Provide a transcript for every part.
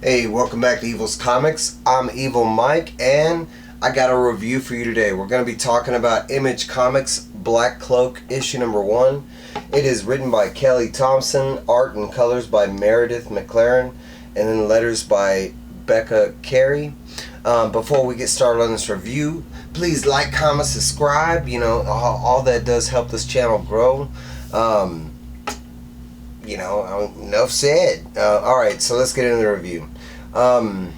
Hey, welcome back to Evil's Comics. I'm Evil Mike, and I got a review for you today. We're going to be talking about Image Comics Black Cloak issue number 1. It is written by Thompson, art and colors by Meredith, McClaren, and then letters by Becca, Carey. Before we get started on this review, please like, comment, subscribe. You know, all that does help this channel grow. Enough said. Alright, so let's get into the review. I'm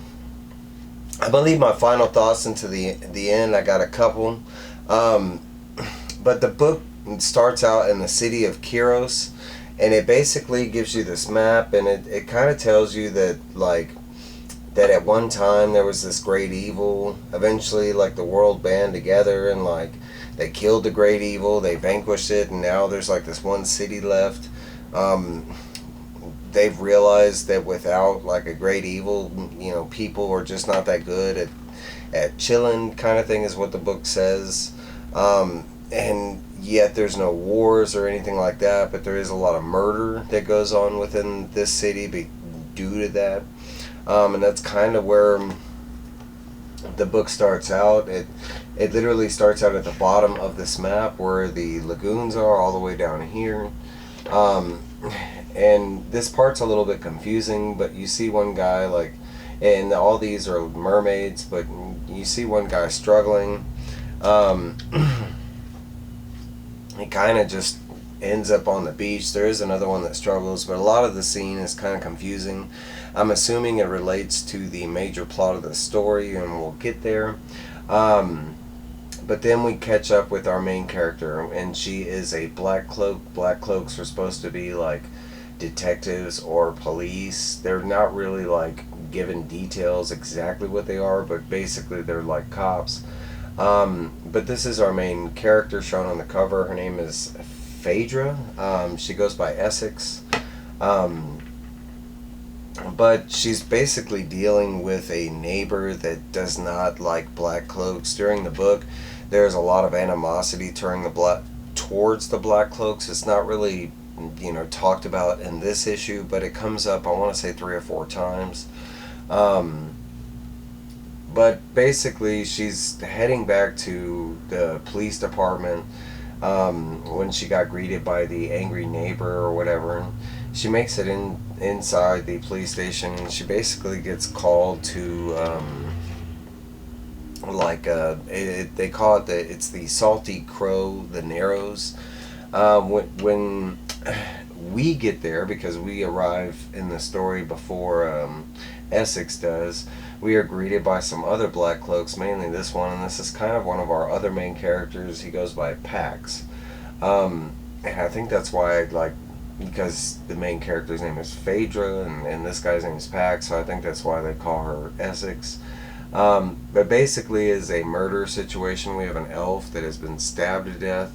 gonna leave my final thoughts into the end. I got a couple. But the book starts out in the city of Kiros, and it basically gives you this map, and it kind of tells you that, that at one time there was this great evil. Eventually, the world band together, and, they killed the great evil, they vanquished it, and now there's, this one city left. They've realized that without a great evil, people are just not that good at chilling, kind of thing is what the book says. And yet there's no wars or anything like that, but there is a lot of murder that goes on within this city due to that. And that's kind of where the book starts out. It literally starts out at the bottom of this map where the lagoons are, all the way down here. And this part's a little bit confusing, but you see one guy, and all these are mermaids, but you see one guy struggling. He kind of just ends up on the beach. There is another one that struggles, but a lot of the scene is kind of confusing. I'm assuming it relates to the major plot of the story, and we'll get there. But then we catch up with our main character, and she is a Black Cloak. Black Cloaks are supposed to be detectives or police. They're not really given details exactly what they are, but basically they're cops. But this is our main character shown on the cover. Her name is Phaedra. She goes by Essex. But she's basically dealing with a neighbor that does not like Black Cloaks. During the book, there's a lot of animosity towards the Black Cloaks. It's not really, talked about in this issue, but it comes up, I want to say 3 or 4 times. But basically, she's heading back to the police department when she got greeted by the angry neighbor or whatever. She makes it inside the police station, and she basically gets called to they call it it's the Salty Crow, the Narrows. When we get there, because we arrive in the story before Essex does, we are greeted by some other Black Cloaks, mainly this one, and this is kind of one of our other main characters. He goes by Pax. And I think that's why because the main character's name is Phaedra, and this guy's name is Pax, so I think that's why they call her Essex. But basically is a murder situation. We have an elf that has been stabbed to death.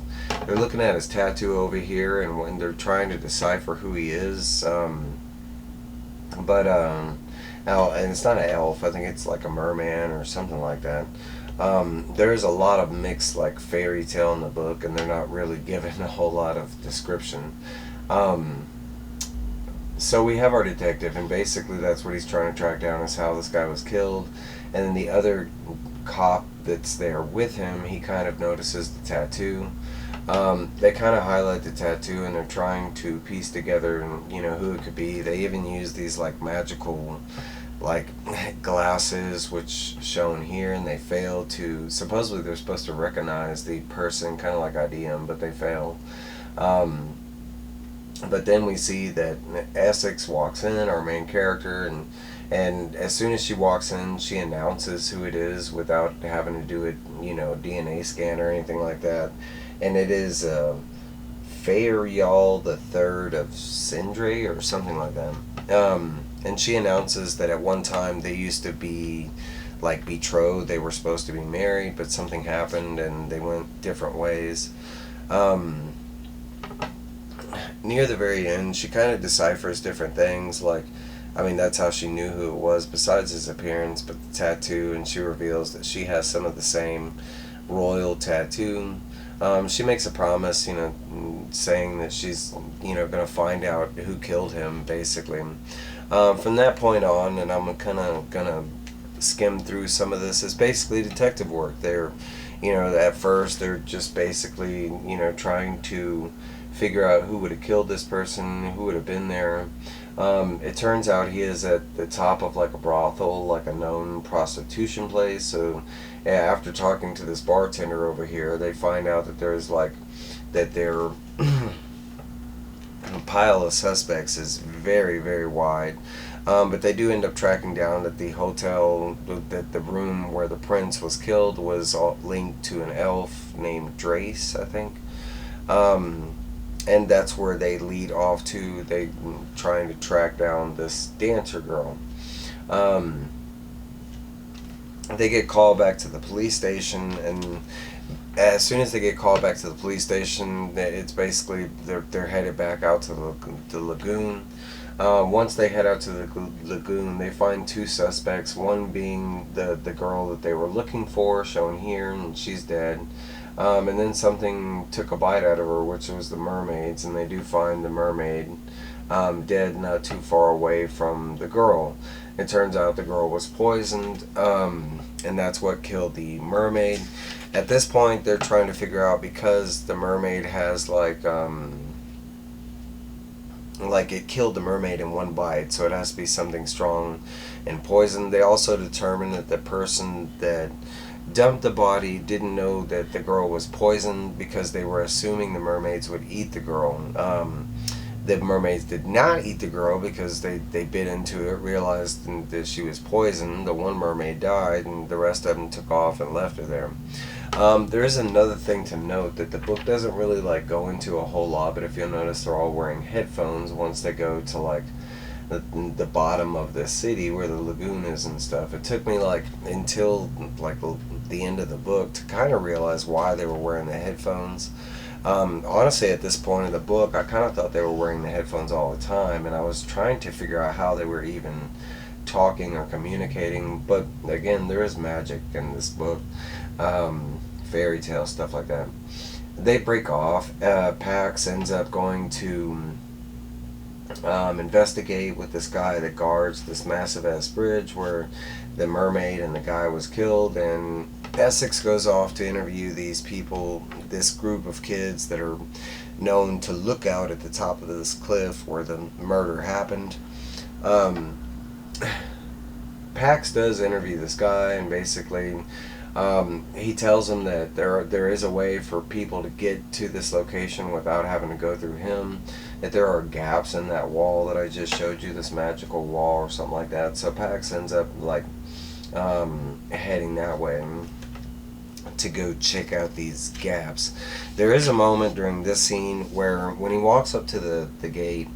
They're looking at his tattoo over here, and when they're trying to decipher who he is. Now, and it's not an elf, I think it's a merman or something like that. There's a lot of mixed fairy tale in the book, and they're not really given a whole lot of description. So we have our detective, and basically that's what he's trying to track down, is how this guy was killed. And then the other cop that's there with him, he kind of notices the tattoo. They kind of highlight the tattoo, and they're trying to piece together, who it could be. They even use these magical glasses, which shown here, and they fail to, supposedly they're supposed to recognize the person, kind of ID him, but they fail. But then we see that Essex walks in, our main character, and as soon as she walks in, she announces who it is without having to do a DNA scan or anything like that. And it is Fayrial the Third of Sindre or something like that. And she announces that at one time they used to be betrothed. They were supposed to be married, but something happened and they went different ways. Near the very end, she kind of deciphers different things, that's how she knew who it was, besides his appearance, but the tattoo, and she reveals that she has some of the same royal tattoo. She makes a promise, saying that she's, going to find out who killed him, basically. From that point on, and I'm kind of gonna skim through some of this, is basically detective work. They're, at first they're just basically, trying to figure out who would have killed this person, who would have been there. It turns out he is at the top of like a brothel, like a known prostitution place. So, yeah, after talking to this bartender over here, they find out that their pile of suspects is very, very wide. But they do end up tracking down that the hotel, that the room where the prince was killed was linked to an elf named Drace, I think. And that's where they lead off to. They trying to track down this dancer girl. Um, they get called back to the police station, and as soon as they get called back to the police station, it's basically they're headed back out to the lagoon. Once they head out to the lagoon, they find two suspects. One being the girl that they were looking for, shown here, and she's dead. And then something took a bite out of her, which was the mermaids, and they do find the mermaid dead not too far away from the girl. It turns out the girl was poisoned, and that's what killed the mermaid. At this point, they're trying to figure out, because the mermaid has like it killed the mermaid in one bite, so it has to be something strong and poison. They also determined that the person that dumped the body didn't know that the girl was poisoned, because they were assuming the mermaids would eat the girl. The mermaids did not eat the girl, because they bit into it, realized that she was poisoned. The one mermaid died, and the rest of them took off and left her there. There is another thing to note, that the book doesn't really go into a whole lot, but if you'll notice, they're all wearing headphones once they go to the bottom of the city where the lagoon is and stuff. It took me until the end of the book to kind of realize why they were wearing the headphones. Honestly, at this point in the book, I kind of thought they were wearing the headphones all the time, and I was trying to figure out how they were even talking or communicating. But again, there is magic in this book, fairy tale stuff like that. They break off. Pax ends up going to investigate with this guy that guards this massive ass bridge where the mermaid and the guy was killed, and Essex goes off to interview these people, this group of kids that are known to look out at the top of this cliff where the murder happened. Pax does interview this guy, and basically he tells him that there is a way for people to get to this location without having to go through him, that there are gaps in that wall that I just showed you, this magical wall or something like that. So Pax ends up heading that way to go check out these gaps. There is a moment during this scene where when he walks up to the gate,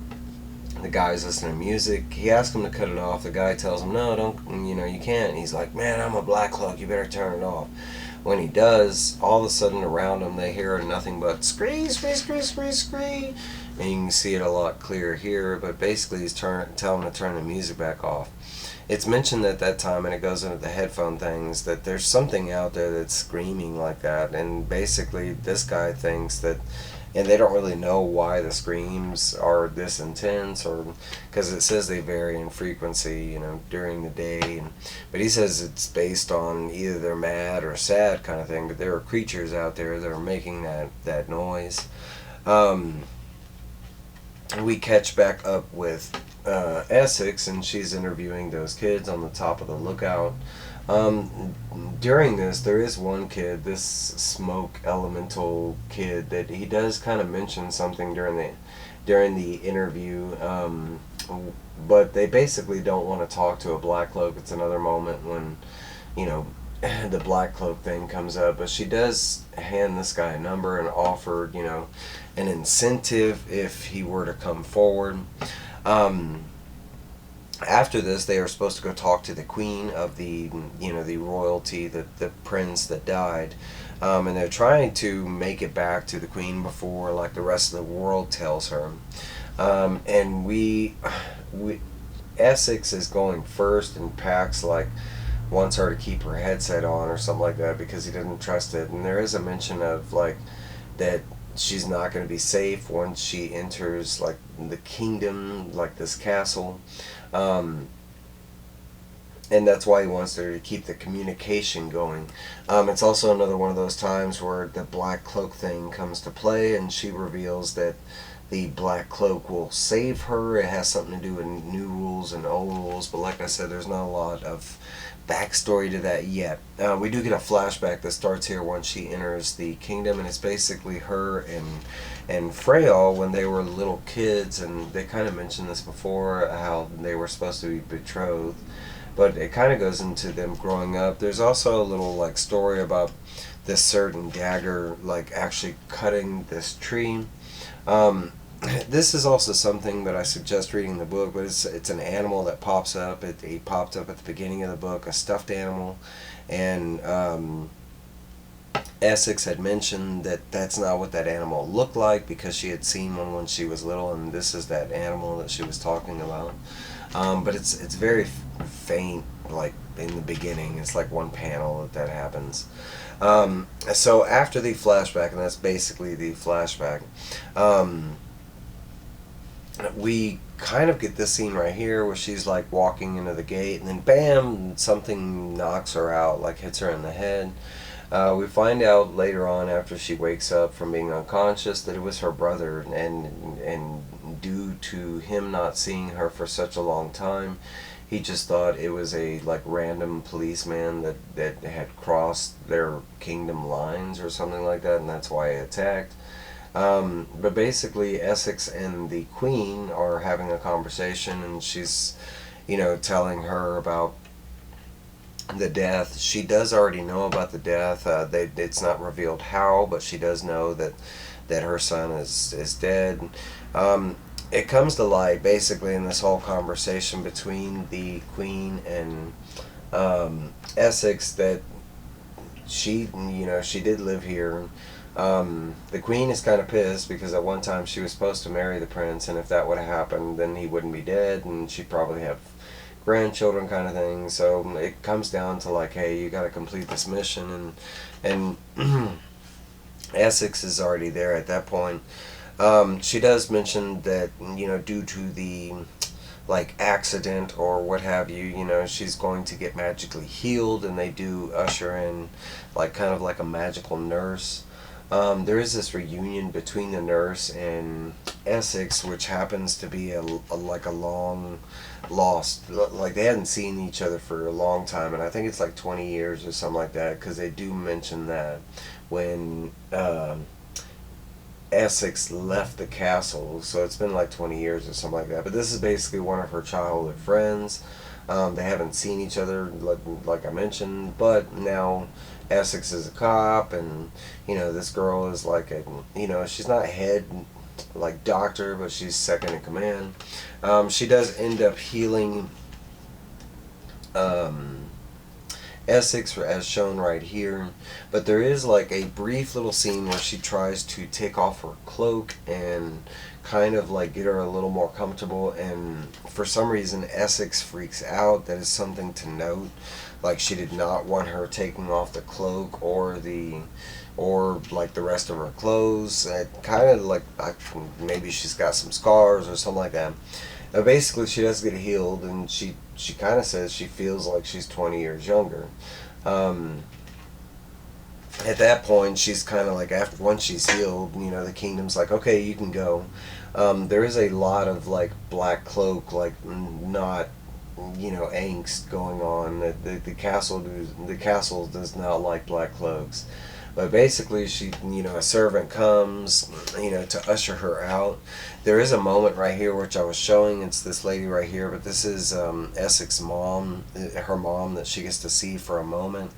the guy's listening to music. He asks him to cut it off. The guy tells him, no, don't, you can't. And he's like, man, I'm a Black Cloak, you better turn it off. When he does, all of a sudden around him they hear nothing but scree, scree, scree, scree, scree. And you can see it a lot clearer here, but basically he's telling him to turn the music back off. It's mentioned at that time, and it goes into the headphone things, that there's something out there that's screaming like that, and basically this guy thinks that, and they don't really know why the screams are this intense, or because it says they vary in frequency, during the day, but he says it's based on either they're mad or sad kind of thing, but there are creatures out there that are making that noise. We catch back up with Essex, and she's interviewing those kids on the top of the lookout. During this, there is one kid, this smoke elemental kid, that he does kind of mention something during the interview, but they basically don't want to talk to a Black Cloak. It's another moment when, the Black Cloak thing comes up, but she does hand this guy a number and offer, an incentive if he were to come forward. After this, they are supposed to go talk to the queen of the royalty, the prince that died, and they're trying to make it back to the queen before the rest of the world tells her. And we Essex is going first, and Pax wants her to keep her headset on or something like that because he didn't trust it. And there is a mention of that she's not going to be safe once she enters like the kingdom, like this castle. Um, and that's why he wants her to keep the communication going. It's also another one of those times where the black cloak thing comes to play, and she reveals that the black cloak will save her. It has something to do with new rules and old rules, but like I said, there's not a lot of backstory to that yet. We do get a flashback that starts here once she enters the kingdom, and it's basically her and Freyal when they were little kids, and they kind of mentioned this before, how they were supposed to be betrothed, but it kind of goes into them growing up. There's also a little like story about this certain dagger like actually cutting this tree. Um, this is also something that I suggest reading the book, but it's an animal that pops up. It popped up at the beginning of the book, a stuffed animal, and Essex had mentioned that that's not what that animal looked like because she had seen one when she was little, and this is that animal that she was talking about. But it's very faint, like in the beginning. It's like one panel that happens. So after the flashback, and that's basically the flashback, we kind of get this scene right here where she's like walking into the gate, and then bam, something knocks her out, like hits her in the head. We find out later on, after she wakes up from being unconscious, that it was her brother, and due to him not seeing her for such a long time, he just thought it was a like random policeman that had crossed their kingdom lines or something like that, and that's why he attacked. But basically, Essex and the Queen are having a conversation, and she's, telling her about the death. She does already know about the death. It's not revealed how, but she does know that her son is dead. It comes to light basically in this whole conversation between the Queen and Essex that she did live here. The Queen is kind of pissed because at one time she was supposed to marry the prince, and if that would have happened, then he wouldn't be dead, and she'd probably have grandchildren, kind of thing. So it comes down to like, hey, you got to complete this mission, and Essex is already there at that point. She does mention that due to the like accident or what have you, she's going to get magically healed, and they do usher in like kind of like a magical nurse. There is this reunion between the nurse and Essex, which happens to be like a long lost, like they hadn't seen each other for a long time, and I think it's like 20 years or something like that, because they do mention that when Essex left the castle, so it's been like 20 years or something like that. But this is basically one of her childhood friends. They haven't seen each other, like I mentioned, but now Essex is a cop, and this girl is like she's not head like doctor, but she's second in command. She does end up healing Essex as shown right here, but there is like a brief little scene where she tries to take off her cloak and kind of like get her a little more comfortable, and for some reason Essex freaks out. That is something to note. Like, she did not want her taking off the cloak or like the rest of her clothes. It kind of like maybe she's got some scars or something like that. Basically, she does get healed, and she kind of says she feels like she's 20 years younger. At that point, she's kind of like, once she's healed, the kingdom's like, okay, you can go. There is a lot of like black cloak, like not angst going on. The castle does not like black cloaks. But basically, a servant comes, to usher her out. There is a moment right here which I was showing. It's this lady right here, but this is Essex's mom, her mom that she gets to see for a moment.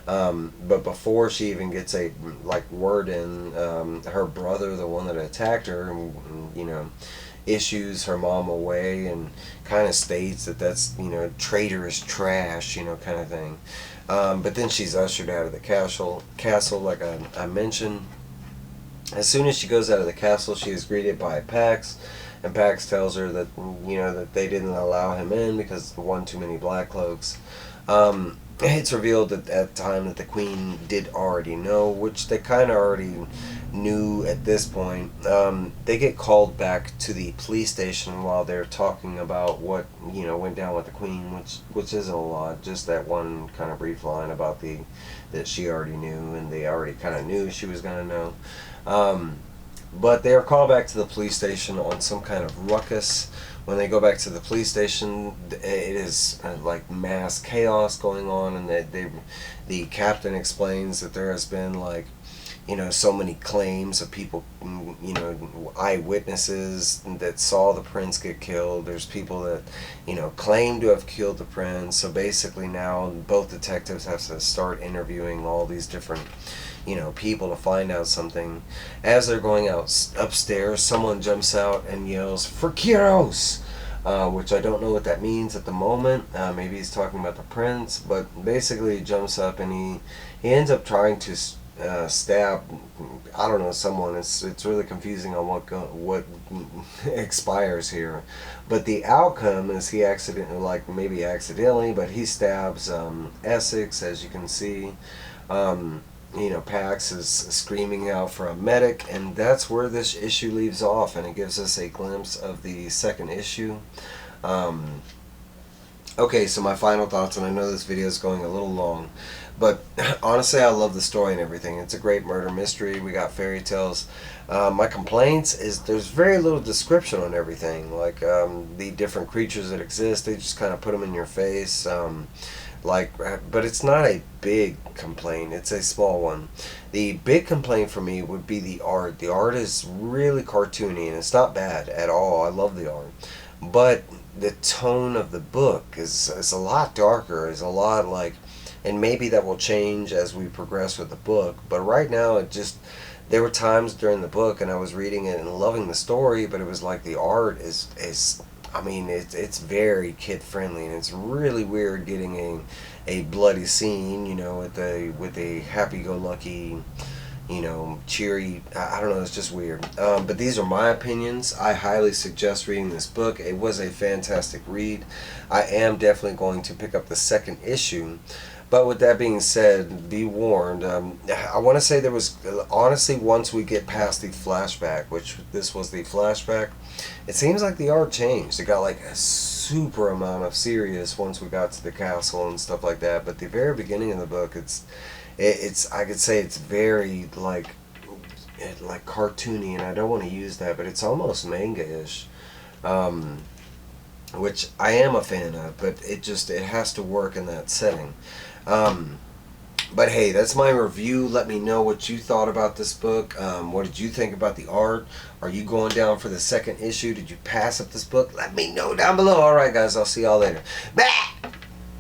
But before she even gets a word in, her brother, the one that attacked her, issues her mom away and kind of states that that's traitorous trash, kind of thing. But then she's ushered out of the castle like I mentioned. As soon as she goes out of the castle, she is greeted by Pax, and Pax tells her that that they didn't allow him in because one too many black cloaks. it's revealed at that time that the Queen did already know, which they kind of already knew at this point. They get called back to the police station while they're talking about what went down with the Queen, which isn't a lot, just that one kind of brief line about that she already knew, and they already kind of knew she was gonna know. But they are called back to the police station on some kind of ruckus. When they go back to the police station, it is like mass chaos going on, and the captain explains that there has been so many claims of people, eyewitnesses that saw the prince get killed. There's people that, claim to have killed the prince. So basically now both detectives have to start interviewing all these different, people to find out something. As they're going out upstairs, someone jumps out and yells, "For Kyros!" Which I don't know what that means at the moment. Maybe he's talking about the prince, but basically he jumps up and he ends up trying to stab, I don't know, someone. It's really confusing on what expires here, but the outcome is he accidentally, but he stabs Essex, as you can see. Pax is screaming out for a medic, and that's where this issue leaves off, and it gives us a glimpse of the second issue. Okay, so my final thoughts, and I know this video is going a little long, but honestly, I love the story and everything. It's a great murder mystery. We got fairy tales. My complaints is there's very little description on everything, like the different creatures that exist. They just kind of put them in your face. But it's not a big complaint. It's a small one. The big complaint for me would be the art. The art is really cartoony, and it's not bad at all. I love the art. But the tone of the book is a lot darker. Is a lot and maybe that will change as we progress with the book. But right now, there were times during the book, and I was reading it and loving the story, but it was like the art is it's very kid friendly, and it's really weird getting a bloody scene, with a happy-go-lucky, cheery. I don't know. It's just weird. But these are my opinions. I highly suggest reading this book. It was a fantastic read. I am definitely going to pick up the second issue. But with that being said, be warned. I want to say there was, honestly, once we get past the flashback, which this was the flashback, it seems like the art changed. It got a super amount of serious once we got to the castle and stuff like that. But the very beginning of the book, it's I could say it's very cartoony, and I don't want to use that, but it's almost manga-ish. Which I am a fan of, but it has to work in that setting. But hey, that's my review. Let me know what you thought about this book. What did you think about the art? Are you going down for the second issue? Did you pass up this book? Let me know down below. Alright guys, I'll see y'all later. Bye!